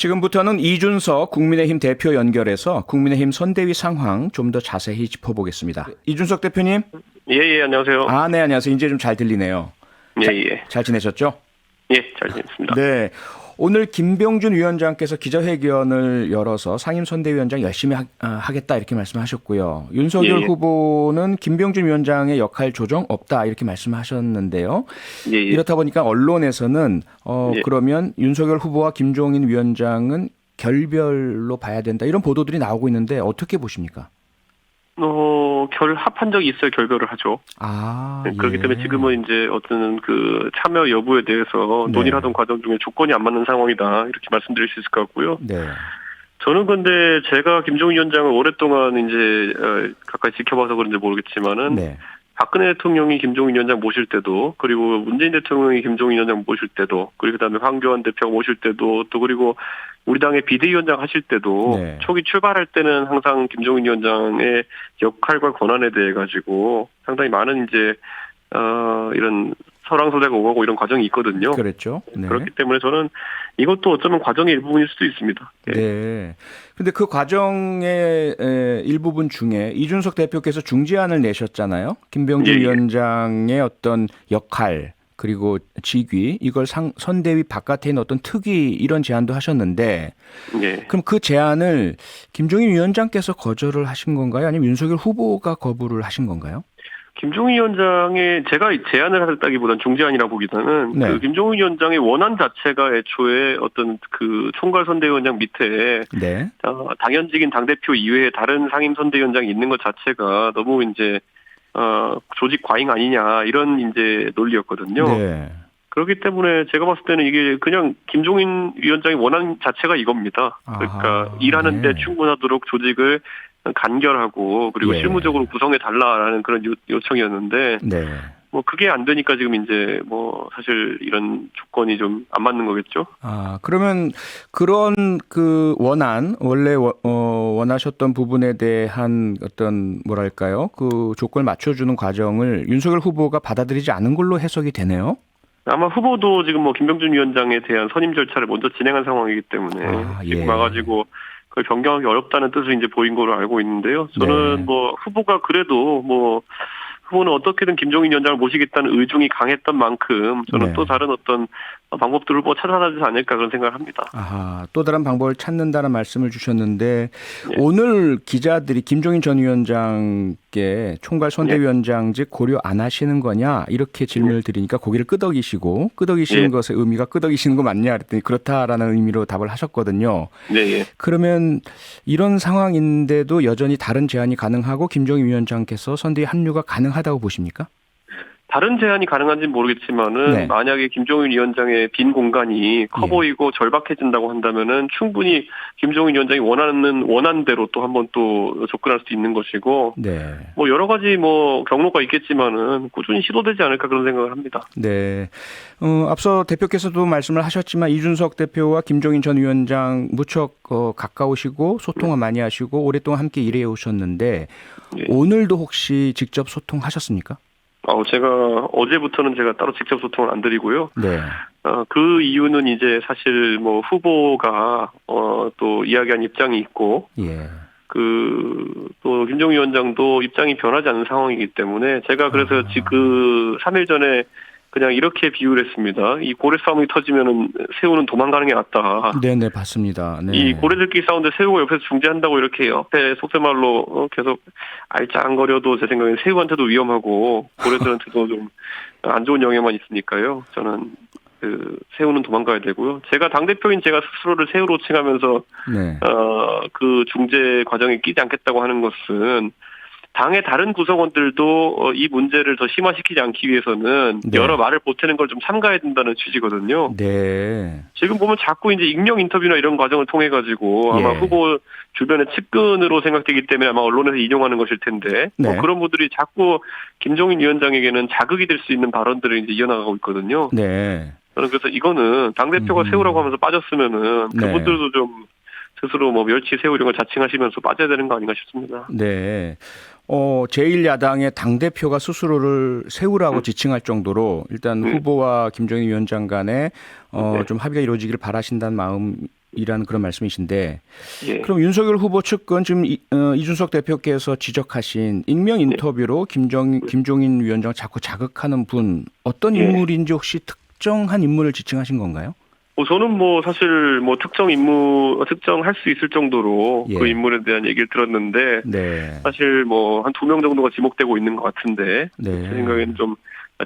지금부터는 이준석 국민의힘 대표 연결해서 국민의힘 선대위 상황 좀 더 자세히 짚어보겠습니다. 이준석 대표님. 예, 안녕하세요. 네, 안녕하세요. 이제 좀 잘 들리네요. 예. 잘 지내셨죠? 예, 잘 지냈습니다. 네. 오늘 김병준 위원장께서 기자회견을 열어서 상임 선대위원장 열심히 하겠다 이렇게 말씀하셨고요. 윤석열 후보는 김병준 위원장의 역할 조정 없다 이렇게 말씀하셨는데요. 이렇다 보니까 언론에서는 그러면 윤석열 후보와 김종인 위원장은 결별로 봐야 된다 이런 보도들이 나오고 있는데 어떻게 보십니까? 결합한 적이 있어야 결별을 하죠. 그렇기 때문에 지금은 이제 어떤 그 참여 여부에 대해서 논의를 하던 과정 중에 조건이 안 맞는 상황이다 이렇게 말씀드릴 수 있을 것 같고요. 네. 저는 근데 제가 김종인 위원장을 오랫동안 이제 가까이 지켜봐서 그런지 모르겠지만은 박근혜 대통령이 김종인 위원장 모실 때도, 그리고 문재인 대통령이 김종인 위원장 모실 때도, 그리고 그다음에 황교안 대표가 모실 때도, 또 그리고 우리 당의 비대위원장 하실 때도 초기 출발할 때는 항상 김종인 위원장의 역할과 권한에 대해 가지고 상당히 많은 이제 이런 설왕설래가 오가고 이런 과정이 있거든요. 그렇죠. 네. 그렇기 때문에 저는 이것도 어쩌면 과정의 일부분일 수도 있습니다. 네. 근데 그 과정의 일부분 중에 이준석 대표께서 중재안을 내셨잖아요. 김병준 위원장의 어떤 역할 그리고 직위 이걸 선대위 바깥에 있는 어떤 특위 이런 제안도 하셨는데 그럼 그 제안을 김종인 위원장께서 거절을 하신 건가요? 아니면 윤석열 후보가 거부를 하신 건가요? 김종인 위원장의 제가 제안을 했다기보다는 중재안이라 보기보다는 그 김종인 위원장의 원안 자체가 애초에 어떤 그 총괄 선대위원장 밑에 당연직인 당대표 이외에 다른 상임 선대위원장이 있는 것 자체가 너무 이제 조직 과잉 아니냐 이런 이제 논리였거든요. 그렇기 때문에 제가 봤을 때는 이게 그냥 김종인 위원장의 원안 자체가 이겁니다. 그러니까 일하는데 충분하도록 조직을 간결하고 그리고 실무적으로 구성해 달라라는 그런 요청이었는데 뭐 그게 안 되니까 지금 이제 뭐 사실 이런 조건이 좀 안 맞는 거겠죠. 그러면 그런 그 원래 원하셨던 부분에 대한 어떤 뭐랄까요 그 조건을 맞춰주는 과정을 윤석열 후보가 받아들이지 않은 걸로 해석이 되네요. 아마 후보도 지금 뭐 김병준 위원장에 대한 선임 절차를 먼저 진행한 상황이기 때문에 지금 와가지고 그걸 변경하기 어렵다는 뜻을 이제 보인 걸로 알고 있는데요. 저는 뭐 후보가 그래도 뭐 후보는 어떻게든 김종인 위원장을 모시겠다는 의중이 강했던 만큼 저는 또 다른 어떤 방법들을 뭐 찾아나지 않을까 그런 생각을 합니다. 또 다른 방법을 찾는다는 말씀을 주셨는데 오늘 기자들이 김종인 전 위원장께 총괄 선대위원장직 고려 안 하시는 거냐 이렇게 질문을 드리니까 고개를 끄덕이시는 것의 의미가 끄덕이시는 거 맞냐 그랬더니 그렇다라는 의미로 답을 하셨거든요. 그러면 이런 상황인데도 여전히 다른 제안이 가능하고 김종인 위원장께서 선대위 합류가 가능하다고 보십니까? 다른 제안이 가능한지는 모르겠지만은 만약에 김종인 위원장의 빈 공간이 커 보이고 절박해진다고 한다면은 충분히 김종인 위원장이 원하는 대로 또 한번 또 접근할 수 있는 것이고 뭐 여러 가지 뭐 경로가 있겠지만은 꾸준히 시도되지 않을까 그런 생각을 합니다. 앞서 대표께서도 말씀을 하셨지만 이준석 대표와 김종인 전 위원장 무척 가까우시고 소통을 많이 하시고 오랫동안 함께 일해 오셨는데 오늘도 혹시 직접 소통하셨습니까? 제가 어제부터는 제가 따로 직접 소통을 안 드리고요. 그 이유는 이제 사실 뭐 후보가 또 이야기한 입장이 있고 또 김종인 위원장도 입장이 변하지 않는 상황이기 때문에 제가 그래서 지금 3일 전에 그냥 이렇게 비유를 했습니다. 이 고래 싸움이 터지면은 새우는 도망가는 게 낫다. 네네, 봤습니다. 이 고래들끼리 싸우는데 새우가 옆에서 중재한다고 이렇게 옆에 속세말로 계속 알짱거려도 제 생각엔 새우한테도 위험하고 고래들한테도 좀 안 좋은 영향만 있으니까요. 저는 그 새우는 도망가야 되고요. 제가 당대표인 제가 스스로를 새우로 칭하면서 그 중재 과정에 끼지 않겠다고 하는 것은 당의 다른 구성원들도 이 문제를 더 심화시키지 않기 위해서는 여러 말을 보태는 걸 좀 삼가야 된다는 취지거든요. 지금 보면 자꾸 이제 익명 인터뷰나 이런 과정을 통해 가지고 아마 후보 주변의 측근으로 생각되기 때문에 아마 언론에서 인용하는 것일 텐데 뭐 그런 분들이 자꾸 김종인 위원장에게는 자극이 될 수 있는 발언들을 이제 이어나가고 있거든요. 저는 그래서 이거는 당대표가 새우라고 하면서 빠졌으면은 그분들도 좀 스스로 뭐 멸치, 새우 이런 걸 자칭하시면서 빠져야 되는 거 아닌가 싶습니다. 제1야당의 당대표가 스스로를 새우라고 지칭할 정도로 일단 후보와 김종인 위원장 간에 좀 합의가 이루어지기를 바라신다는 마음이 이라는 그런 말씀이신데 예. 그럼 윤석열 후보 측은 지금 이준석 대표께서 지적하신 익명 인터뷰로 김종인 위원장을 자꾸 자극하는 분 어떤 예. 인물인지 혹시 특정한 인물을 지칭하신 건가요? 저는 사실 특정할 수 있을 정도로 예. 그 인물에 대한 얘기를 들었는데 네. 사실 한 2명 정도가 지목되고 있는 것 같은데 네. 제 생각에는 좀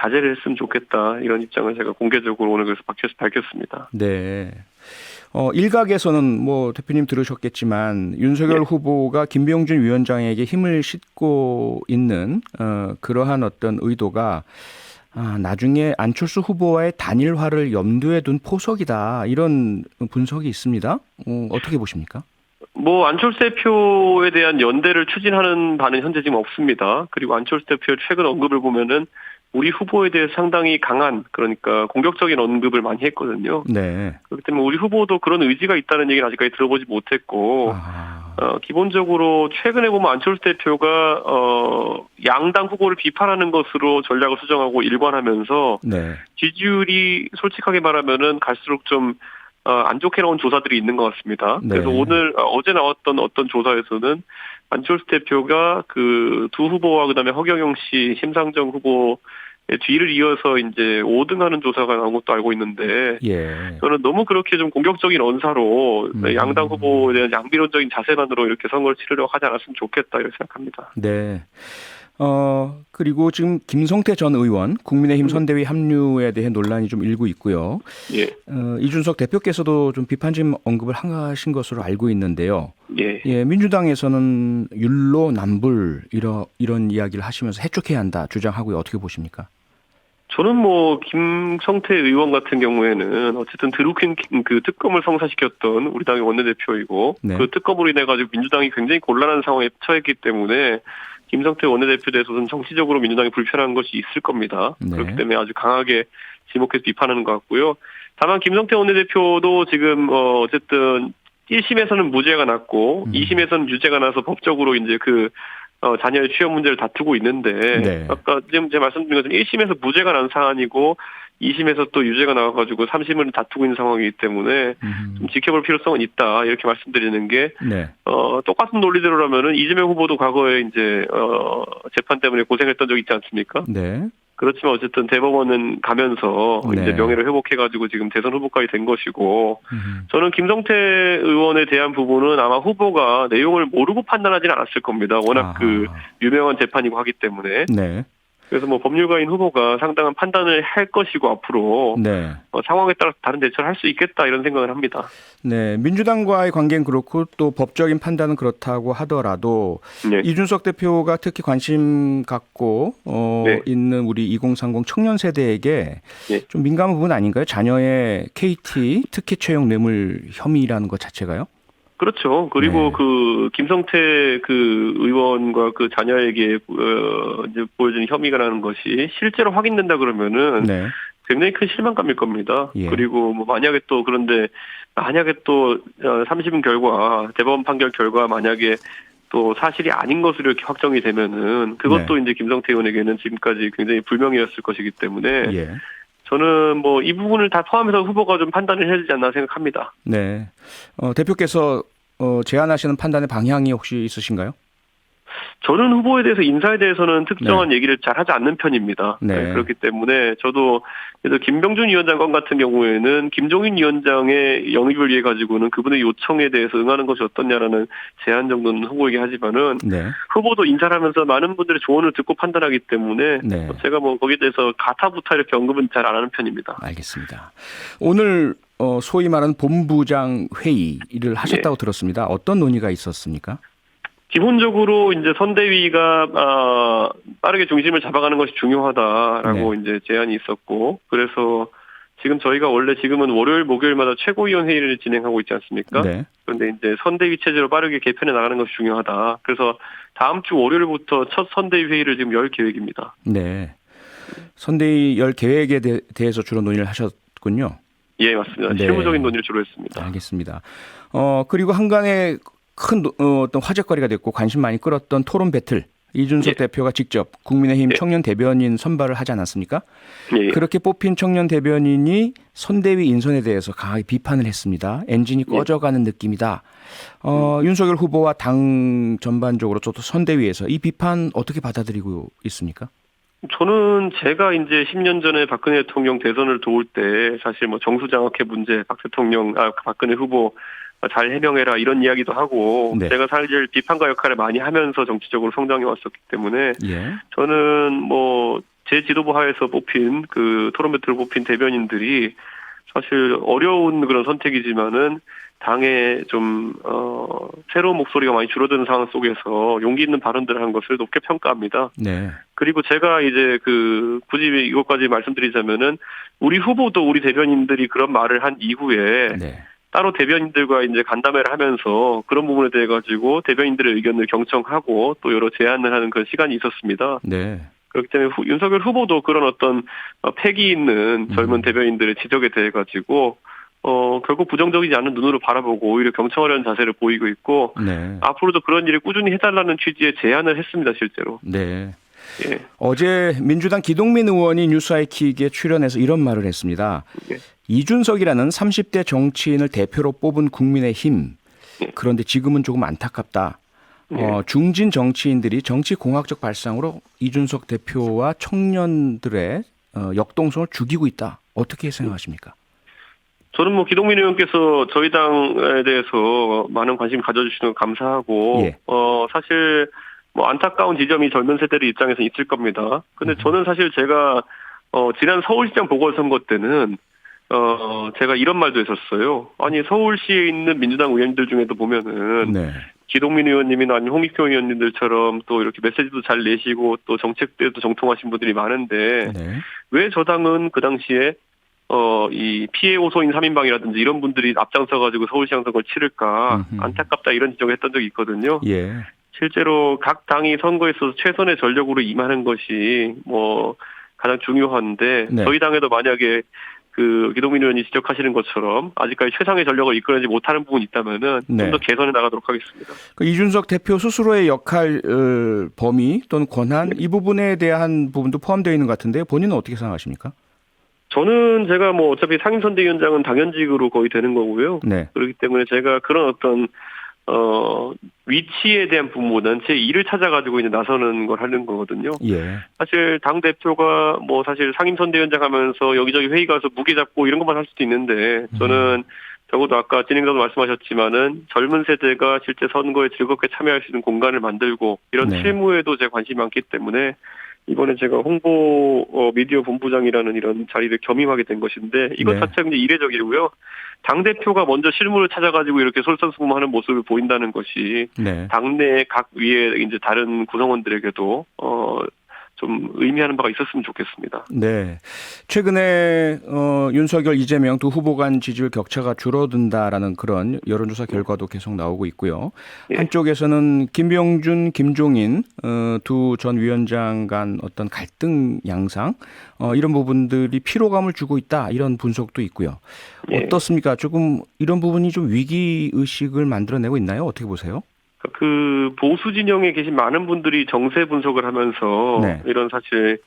자제를 했으면 좋겠다 이런 입장을 제가 공개적으로 오늘 그래서 밝혔습니다. 네. 일각에서는 대표님 들으셨겠지만 윤석열 네. 후보가 김병준 위원장에게 힘을 싣고 있는 그러한 어떤 의도가 나중에 안철수 후보와의 단일화를 염두에 둔 포석이다 이런 분석이 있습니다. 어떻게 보십니까? 안철수 대표에 대한 연대를 추진하는 바는 현재 지금 없습니다. 그리고 안철수 대표의 최근 언급을 보면은 우리 후보에 대해 상당히 강한 그러니까 공격적인 언급을 많이 했거든요. 네. 그렇기 때문에 우리 후보도 그런 의지가 있다는 얘기를 아직까지 들어보지 못했고 기본적으로 최근에 보면 안철수 대표가 양당 후보를 비판하는 것으로 전략을 수정하고 일관하면서 네. 지지율이 솔직하게 말하면은 갈수록 좀 안 좋게 나온 조사들이 있는 것 같습니다. 네. 그래서 어제 나왔던 어떤 조사에서는 안철수 대표가 그 두 후보와 그다음에 허경영 씨, 심상정 후보 뒤를 이어서 이제 5등하는 조사가 나온 것도 알고 있는데 예. 저는 너무 그렇게 좀 공격적인 언사로 양당 후보에 대한 양비론적인 자세만으로 이렇게 선거를 치르려고 하지 않았으면 좋겠다 이렇게 생각합니다. 네. 그리고 지금 김성태 전 의원 국민의힘 선대위 합류에 대해 논란이 좀 일고 있고요. 예. 이준석 대표께서도 좀 비판적 언급을 하신 것으로 알고 있는데요. 예. 예, 민주당에서는 율로 남불 이런 이야기를 하시면서 해촉해야 한다 주장하고요. 어떻게 보십니까? 저는 김성태 의원 같은 경우에는 어쨌든 드루킹 그 특검을 성사시켰던 우리 당의 원내대표이고 네. 그 특검으로 인해 가지고 민주당이 굉장히 곤란한 상황에 처했기 때문에 김성태 원내대표에 대해서는 정치적으로 민주당이 불편한 것이 있을 겁니다. 네. 그렇기 때문에 아주 강하게 지목해서 비판하는 것 같고요. 다만 김성태 원내대표도 지금 어쨌든 1심에서는 무죄가 났고 2심에서는 유죄가 나서 법적으로 이제 자녀의 취업 문제를 다투고 있는데 네. 아까 지금 제가 말씀드린 것처럼 1심에서 무죄가 난 사안이고 2심에서 또 유죄가 나와가지고 3심을 다투고 있는 상황이기 때문에 좀 지켜볼 필요성은 있다 이렇게 말씀드리는 게 네. 똑같은 논리대로라면은 이재명 후보도 과거에 이제 재판 때문에 고생했던 적 있지 않습니까? 네. 그렇지만 어쨌든 대법원은 가면서 네. 이제 명예를 회복해가지고 지금 대선 후보까지 된 것이고 저는 김성태 의원에 대한 부분은 아마 후보가 내용을 모르고 판단하지는 않았을 겁니다. 워낙 유명한 재판이고 하기 때문에. 네. 그래서 법률가인 후보가 상당한 판단을 할 것이고 앞으로 네. 상황에 따라서 다른 대처를 할 수 있겠다 이런 생각을 합니다. 네, 민주당과의 관계는 그렇고 또 법적인 판단은 그렇다고 하더라도 네. 이준석 대표가 특히 관심 갖고 네. 있는 우리 2030 청년 세대에게 네. 좀 민감한 부분 아닌가요? 자녀의 KT 특혜 채용 뇌물 혐의라는 것 자체가요? 그렇죠. 그리고 네. 김성태 의원과 자녀에게 이제 보여준 혐의가라는 것이 실제로 확인된다 그러면은 네. 굉장히 큰 실망감일 겁니다. 예. 그리고 만약에 또 3심 결과 대법원 판결 결과 만약에 또 사실이 아닌 것으로 이렇게 확정이 되면은 그것도 이제 김성태 의원에게는 지금까지 굉장히 불명예였을 것이기 때문에 예. 저는 이 부분을 다 포함해서 후보가 좀 판단을 해야 되지 않나 생각합니다. 네. 대표께서 제안하시는 판단의 방향이 혹시 있으신가요? 저는 후보에 대해서 인사에 대해서는 특정한 얘기를 잘 하지 않는 편입니다. 네. 그렇기 때문에 저도 그래서 김병준 위원장 건 같은 경우에는 김종인 위원장의 영입을 위해 가지고는 그분의 요청에 대해서 응하는 것이 어떻냐라는 제안 정도는 후보에게 하지만은 네. 후보도 인사를 하면서 많은 분들의 조언을 듣고 판단하기 때문에 네. 제가 거기에 대해서 가타부타 이렇게 언급은 잘 안 하는 편입니다. 알겠습니다. 오늘 소위 말하는 본부장 회의를 하셨다고 들었습니다. 어떤 논의가 있었습니까? 기본적으로 이제 선대위가 빠르게 중심을 잡아가는 것이 중요하다라고 이제 제안이 있었고 그래서 지금 저희가 원래 지금은 월요일 목요일마다 최고위원 회의를 진행하고 있지 않습니까? 네. 그런데 이제 선대위 체제로 빠르게 개편해 나가는 것이 중요하다. 그래서 다음 주 월요일부터 첫 선대위 회의를 지금 열 계획입니다. 네. 선대위 열 계획에 대해서 주로 논의를 하셨군요. 예, 맞습니다. 네. 실무적인 논의를 주로 했습니다. 알겠습니다. 그리고 한간에 큰 어떤 화제거리가 됐고 관심 많이 끌었던 토론 배틀 이준석 예. 대표가 직접 국민의힘 예. 청년 대변인 선발을 하지 않았습니까? 예. 그렇게 뽑힌 청년 대변인이 선대위 인선에 대해서 강하게 비판을 했습니다. 엔진이 꺼져가는 느낌이다. 윤석열 후보와 당 전반적으로 또 선대위에서 이 비판 어떻게 받아들이고 있습니까? 저는 제가 이제 10년 전에 박근혜 대통령 대선을 도울 때 사실 뭐 정수장학회 문제, 박근혜 후보 잘 해명해라 이런 이야기도 하고 네. 제가 사실 비판가 역할을 많이 하면서 정치적으로 성장해 왔었기 때문에 예. 저는 뭐 제 지도부 하에서 뽑힌 그 토론 배틀로 뽑힌 대변인들이 사실 어려운 그런 선택이지만은 당에 좀 새로운 목소리가 많이 줄어드는 상황 속에서 용기 있는 발언들을 한 것을 높게 평가합니다. 네. 그리고 제가 이제 굳이 이것까지 말씀드리자면은 우리 후보도 우리 대변인들이 그런 말을 한 이후에 네. 따로 대변인들과 이제 간담회를 하면서 그런 부분에 대해 가지고 대변인들의 의견을 경청하고 또 여러 제안을 하는 그런 시간이 있었습니다. 네. 그렇기 때문에 윤석열 후보도 그런 어떤 패기 있는 젊은 대변인들의 지적에 대해 가지고 결국 부정적이지 않은 눈으로 바라보고 오히려 경청하려는 자세를 보이고 있고 네. 앞으로도 그런 일을 꾸준히 해달라는 취지의 제안을 했습니다, 실제로. 네. 예. 어제 민주당 기동민 의원이 뉴스아이킥에 출연해서 이런 말을 했습니다. 예. 이준석이라는 30대 정치인을 대표로 뽑은 국민의힘. 그런데 지금은 조금 안타깝다. 중진 정치인들이 정치 공학적 발상으로 이준석 대표와 청년들의 역동성을 죽이고 있다. 어떻게 생각하십니까? 저는 뭐 기동민 의원께서 저희 당에 대해서 많은 관심 가져주시는 거 감사하고 예. 사실 뭐 안타까운 지점이 젊은 세대들 입장에서 있을 겁니다. 근데 저는 사실 제가 지난 서울시장 보궐선거 때는 제가 이런 말도 했었어요. 아니 서울시에 있는 민주당 의원들 중에도 보면은 네. 기동민 의원님이나 아니면 홍익표 의원님들처럼 또 이렇게 메시지도 잘 내시고 또 정책대도 정통하신 분들이 많은데 네. 왜 저 당은 그 당시에 이 피해 호소인 3인방이라든지 이런 분들이 앞장서가지고 서울시장 선거를 치를까 안타깝다 이런 지적을 했던 적이 있거든요. 예. 실제로 각 당이 선거에 있어서 최선의 전력으로 임하는 것이 뭐 가장 중요한데 네. 저희 당에도 만약에 그 기동민 의원이 지적하시는 것처럼 아직까지 최상의 전력을 이끌어내지 못하는 부분이 있다면은 네. 좀 더 개선해 나가도록 하겠습니다. 그 이준석 대표 스스로의 역할 범위 또는 권한 이 부분에 대한 부분도 포함되어 있는 것 같은데 본인은 어떻게 생각하십니까? 저는 제가 뭐 어차피 상임선대위원장은 당연직으로 거의 되는 거고요. 네. 그렇기 때문에 제가 그런 어떤 위치에 대한 부분은 제 일을 찾아가지고 이제 나서는 걸 하는 거거든요. 예. 사실 당 대표가 뭐 사실 상임선대위원장 하면서 여기저기 회의 가서 무게 잡고 이런 것만 할 수도 있는데 저는 적어도 아까 진행자도 말씀하셨지만은 젊은 세대가 실제 선거에 즐겁게 참여할 수 있는 공간을 만들고 이런 네. 실무에도 제가 관심이 많기 때문에 이번에 제가 홍보 미디어 본부장이라는 이런 자리를 겸임하게 된 것인데 이것 네. 자체가 이제 이례적이고요. 당 대표가 먼저 실무를 찾아가지고 이렇게 솔선수범하는 모습을 보인다는 것이 네. 당내 각 위에 이제 다른 구성원들에게도 좀 의미하는 바가 있었으면 좋겠습니다. 네. 최근에 윤석열, 이재명 두 후보 간 지지율 격차가 줄어든다라는 그런 여론조사 결과도 계속 나오고 있고요. 예. 한쪽에서는 김병준, 김종인 두 전 위원장 간 어떤 갈등 양상 이런 부분들이 피로감을 주고 있다 이런 분석도 있고요. 예. 어떻습니까? 조금 이런 부분이 좀 위기 의식을 만들어내고 있나요? 어떻게 보세요? 그 보수 진영에 계신 많은 분들이 정세 분석을 하면서 네. 이런 사실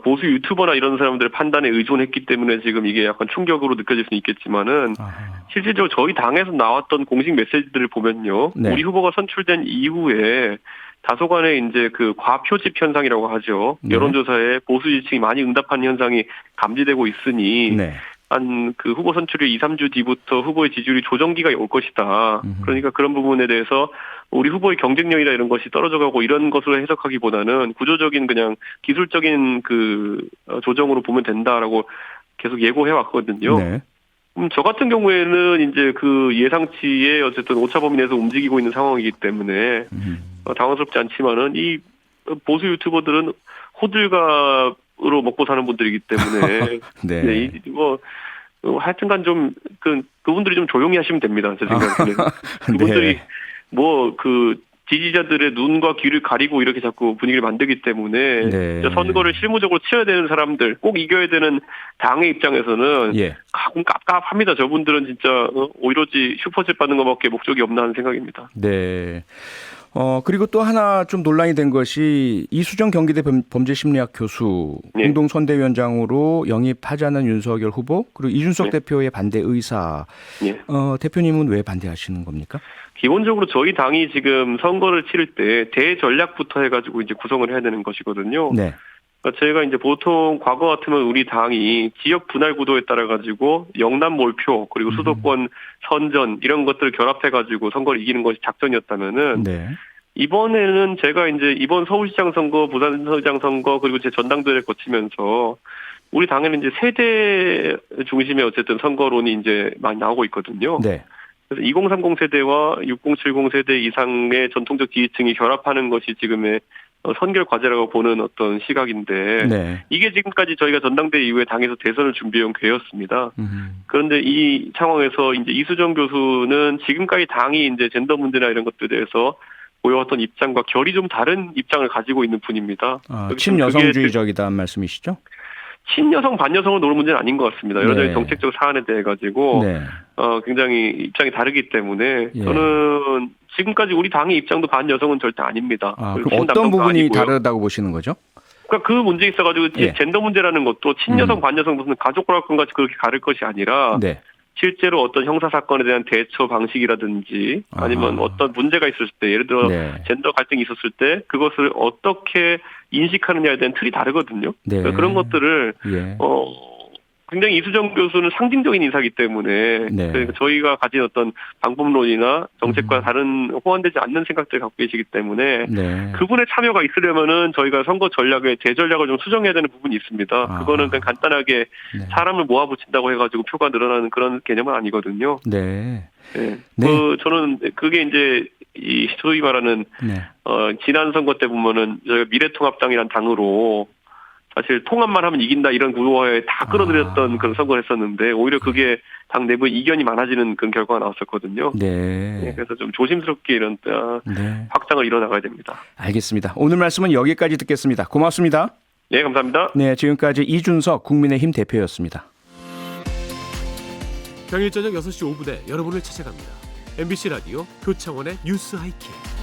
보수 유튜버나 이런 사람들의 판단에 의존했기 때문에 지금 이게 약간 충격으로 느껴질 수는 있겠지만은 아하. 실질적으로 저희 당에서 나왔던 공식 메시지들을 보면요. 네. 우리 후보가 선출된 이후에 다소간의 이제 그 과표집 현상이라고 하죠. 네. 여론조사에 보수 지지층이 많이 응답하는 현상이 감지되고 있으니 네. 한 그 후보 선출이 2, 3주 뒤부터 후보의 지지율이 조정기가 올 것이다. 그러니까 그런 부분에 대해서 우리 후보의 경쟁력이나 이런 것이 떨어져가고 이런 것으로 해석하기보다는 구조적인 그냥 기술적인 그 조정으로 보면 된다라고 계속 예고해 왔거든요. 네. 저 같은 경우에는 이제 그 예상치에 어쨌든 오차 범위 내에서 움직이고 있는 상황이기 때문에 당황스럽지 않지만은 이 보수 유튜버들은 호들갑으로 먹고 사는 분들이기 때문에 네. 네, 뭐 하여튼간 좀 그분들이 좀 조용히 하시면 됩니다. 제 생각에는 그분들이 네. 뭐 그 지지자들의 눈과 귀를 가리고 이렇게 자꾸 분위기를 만들기 때문에 네. 선거를 실무적으로 치러야 되는 사람들, 꼭 이겨야 되는 당의 입장에서는 예. 가끔 깝깝합니다. 저분들은 진짜 오로지 슈퍼챗 받는 것밖에 목적이 없나 하는 생각입니다. 네. 그리고 또 하나 좀 논란이 된 것이 이수정 경기대 범죄심리학 교수 네. 공동선대위원장으로 영입하자는 윤석열 후보 그리고 이준석 네. 대표의 반대 의사. 예. 대표님은 왜 반대하시는 겁니까? 기본적으로 저희 당이 지금 선거를 치를 때 대전략부터 해가지고 이제 구성을 해야 되는 것이거든요. 네. 그러니까 저희가 이제 보통 과거 같으면 우리 당이 지역 분할 구도에 따라 가지고 영남 몰표 그리고 수도권 선전 이런 것들을 결합해 가지고 선거를 이기는 것이 작전이었다면은 네. 이번에는 제가 이제 이번 서울시장 선거, 부산시장 선거 그리고 제 전당대회를 거치면서 우리 당에는 이제 세대 중심의 어쨌든 선거론이 이제 많이 나오고 있거든요. 네. 그래서 2030 세대와 6070 세대 이상의 전통적 지지층이 결합하는 것이 지금의 선결 과제라고 보는 어떤 시각인데 네. 이게 지금까지 저희가 전당대회 이후에 당에서 대선을 준비해온 궤였습니다. 그런데 이 상황에서 이제 이수정 교수는 지금까지 당이 이제 젠더 문제나 이런 것들에 대해서 보여왔던 입장과 결이 좀 다른 입장을 가지고 있는 분입니다. 친여성주의적이다는 말씀이시죠? 친여성 반여성을 놓을 문제는 아닌 것 같습니다. 여러가지 네. 정책적 사안에 대해 가지고 네. 굉장히 입장이 다르기 때문에 예. 저는 지금까지 우리 당의 입장도 반여성은 절대 아닙니다. 그럼 어떤 부분이 아니고요. 다르다고 보시는 거죠? 그러니까 그 문제에 있어가지고 예. 젠더 문제라는 것도 친여성 반여성 무슨 가족과학관 같이 그렇게 가를 것이 아니라 네. 실제로 어떤 형사 사건에 대한 대처 방식이라든지 아니면 어떤 문제가 있었을 때 예를 들어 네. 젠더 갈등이 있었을 때 그것을 어떻게 인식하느냐에 대한 틀이 다르거든요. 네. 그러니까 그런 것들을 예. 굉장히 이수정 교수는 상징적인 인사이기 때문에 네. 그러니까 저희가 가진 어떤 방법론이나 정책과 다른 호환되지 않는 생각들을 갖고 계시기 때문에 네. 그분의 참여가 있으려면은 저희가 선거 전략의 대전략을 좀 수정해야 되는 부분이 있습니다. 그거는 그냥 간단하게 네. 사람을 모아붙인다고 해가지고 표가 늘어나는 그런 개념은 아니거든요. 네. 네. 네. 저는 그게 이제 이 소위 말하는 네. 지난 선거 때 보면은 저희가 미래통합당이란 당으로 사실 통합만 하면 이긴다 이런 구호에 다 끌어들였던 그런 선거를 했었는데 오히려 그게 당 내부에 이견이 많아지는 그런 결과가 나왔었거든요. 네. 네, 그래서 좀 조심스럽게 이런 네. 확장을 이뤄나가야 됩니다. 알겠습니다. 오늘 말씀은 여기까지 듣겠습니다. 고맙습니다. 네, 감사합니다. 네, 지금까지 이준석 국민의힘 대표였습니다. 평일 저녁 6시 5분에 여러분을 찾아갑니다. MBC 라디오 교창원의 뉴스 하이킥.